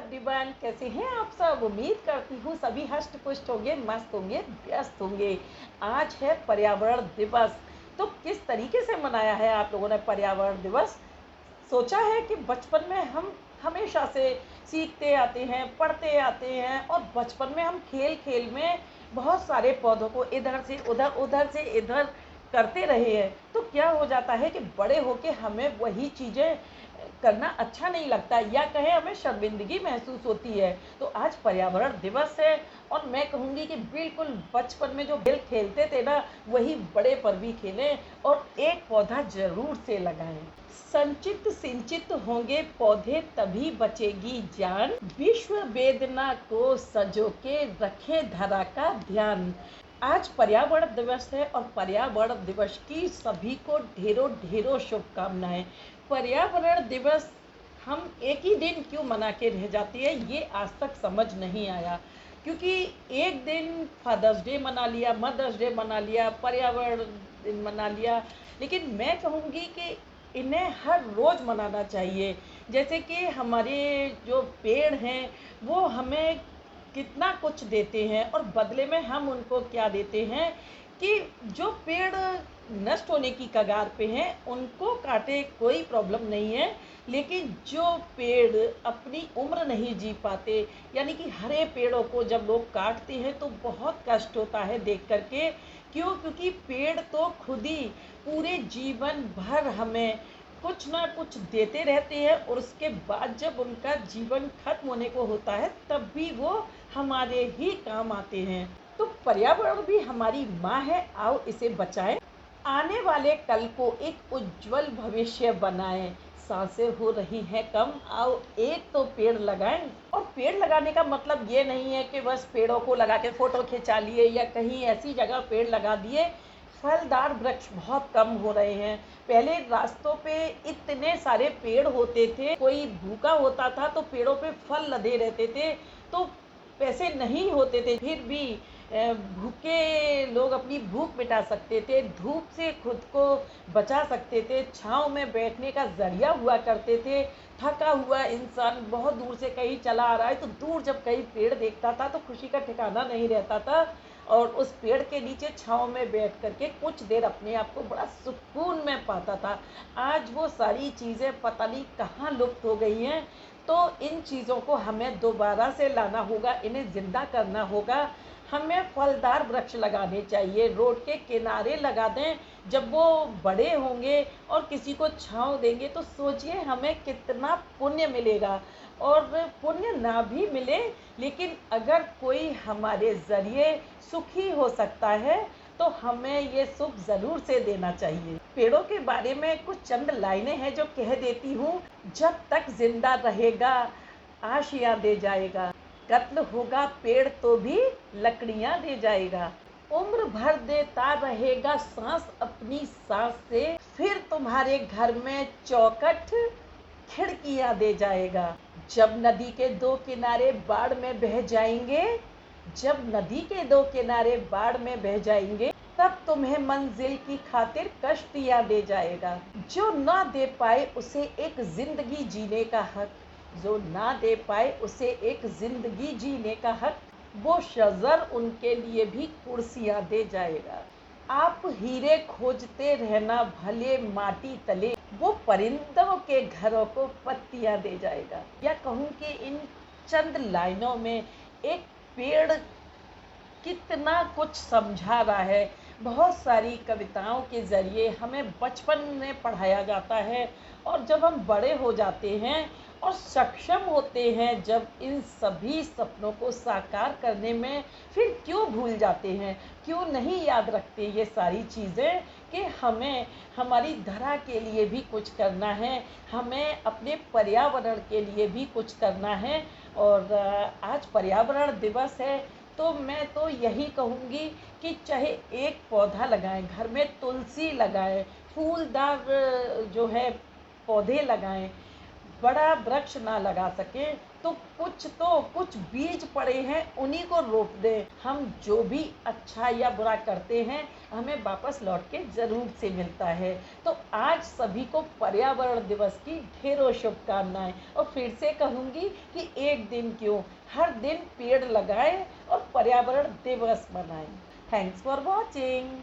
Everyone, कैसे हैं आप सब। उम्मीद करती हूँ सभी हष्ट पुष्ट होंगे, मस्त होंगे, व्यस्त होंगे। आज है पर्यावरण दिवस। तो किस तरीके से मनाया है आप लोगों ने पर्यावरण दिवस? सोचा है कि बचपन में हम हमेशा से सीखते आते हैं, पढ़ते आते हैं, और बचपन में हम खेल खेल में बहुत सारे पौधों को इधर से उधर, उधर से इधर करते रहे हैं। तो क्या हो जाता है कि बड़े होके हमें वही चीज़ें करना अच्छा नहीं लगता, या कहें हमें शर्मिंदगी महसूस होती है। तो आज पर्यावरण दिवस है, और मैं कहूँगी कि बिल्कुल बचपन में जो खेल खेलते थे ना, वही बड़े पर भी खेलें, और एक पौधा जरूर से लगाएं। संचित सिंचित होंगे पौधे तभी बचेगी जान, विश्व वेदना को सजो के रखे धरा का ध्यान। आज पर्यावरण दिवस है, और पर्यावरण दिवस की सभी को ढेरों ढेरों शुभकामनाएं। पर्यावरण दिवस हम एक ही दिन क्यों मना के रह जाती है, ये आज तक समझ नहीं आया। क्योंकि एक दिन फादर्स डे मना लिया, मदर्स डे मना लिया, पर्यावरण दिन मना लिया, लेकिन मैं कहूँगी कि इन्हें हर रोज़ मनाना चाहिए। जैसे कि हमारे जो पेड़ हैं वो हमें कितना कुछ देते हैं, और बदले में हम उनको क्या देते हैं कि जो पेड़ नष्ट होने की कगार पे हैं उनको काटे, कोई प्रॉब्लम नहीं है। लेकिन जो पेड़ अपनी उम्र नहीं जी पाते, यानी कि हरे पेड़ों को जब लोग काटते हैं तो बहुत कष्ट होता है देख करके। क्यों? क्योंकि पेड़ तो खुद ही पूरे जीवन भर हमें कुछ ना कुछ देते रहते हैं, और उसके बाद जब उनका जीवन खत्म होने को होता है तब भी वो हमारे ही काम आते हैं। तो पर्यावरण भी हमारी माँ है, आओ इसे बचाएं, आने वाले कल को एक उज्जवल भविष्य बनाएं। सांसें हो रही हैं कम, आओ एक तो पेड़ लगाएं। और पेड़ लगाने का मतलब ये नहीं है कि बस पेड़ों को लगा के फोटो खिंचा लिए, या कहीं ऐसी जगह पेड़ लगा दिए। फलदार वृक्ष बहुत कम हो रहे हैं। पहले रास्तों पे इतने सारे पेड़ होते थे, कोई भूखा होता था तो पेड़ों पे फल लदे रहते थे, तो पैसे नहीं होते थे, फिर भी भूखे लोग अपनी भूख मिटा सकते थे, धूप से खुद को बचा सकते थे, छांव में बैठने का जरिया हुआ करते थे। थका हुआ इंसान बहुत दूर से कहीं चला आ रहा है तो दूर जब कहीं पेड़ देखता था तो खुशी का ठिकाना नहीं रहता था, और उस पेड़ के नीचे छांव में बैठ करके कुछ देर अपने आप को बड़ा सुकून में पाता था। आज वो सारी चीज़ें पता नहीं कहाँ लुप्त हो गई हैं। तो इन चीज़ों को हमें दोबारा से लाना होगा, इन्हें ज़िंदा करना होगा। हमें फलदार वृक्ष लगाने चाहिए, रोड के किनारे लगा दें। जब वो बड़े होंगे और किसी को छांव देंगे तो सोचिए हमें कितना पुण्य मिलेगा। और पुण्य ना भी मिले, लेकिन अगर कोई हमारे ज़रिए सुखी हो सकता है तो हमें ये सुख ज़रूर से देना चाहिए। पेड़ों के बारे में कुछ चंद लाइनें हैं जो कह देती हूँ। जब तक जिंदा रहेगा आशियाँ दे जाएगा, कत्ल होगा पेड़ तो भी लकड़ियाँ दे जाएगा, उम्र भर देता रहेगा सांस अपनी सांस से, फिर तुम्हारे घर में चौखट खिड़कियाँ दे जाएगा। जब नदी के दो किनारे बाढ़ में बह जाएंगे, जब नदी के दो किनारे बाढ़ में बह जाएंगे, तब तुम्हें मंजिल की खातिर कश्तियाँ दे जाएगा। जो ना दे पाए उसे एक जिंदगी जीने का हक, जो ना दे पाए उसे एक जिंदगी जीने का हक, वो शजर उनके लिए भी कुर्सियाँ दे जाएगा। आप हीरे खोजते रहना भले माटी तले, वो परिंदों के घरों को पत्तियाँ दे जाएगा। या कहूँ कि इन चंद लाइनों में एक पेड़ कितना कुछ समझा रहा है। बहुत सारी कविताओं के ज़रिए हमें बचपन में पढ़ाया जाता है, और जब हम बड़े हो जाते हैं और सक्षम होते हैं जब इन सभी सपनों को साकार करने में, फिर क्यों भूल जाते हैं, क्यों नहीं याद रखते ये सारी चीज़ें कि हमें हमारी धरा के लिए भी कुछ करना है, हमें अपने पर्यावरण के लिए भी कुछ करना है। और आज पर्यावरण दिवस है, तो मैं तो यही कहूँगी कि चाहे एक पौधा लगाएं, घर में तुलसी लगाएं, फूलदार जो है पौधे लगाएं। बड़ा वृक्ष ना लगा सकें तो कुछ बीज पड़े हैं उन्हीं को रोप दें। हम जो भी अच्छा या बुरा करते हैं हमें वापस लौट के ज़रूर से मिलता है। तो आज सभी को पर्यावरण दिवस की ढेरों शुभकामनाएं। और फिर से कहूँगी कि एक दिन क्यों, हर दिन पेड़ लगाएं और पर्यावरण दिवस मनाएं। Thanks for watching.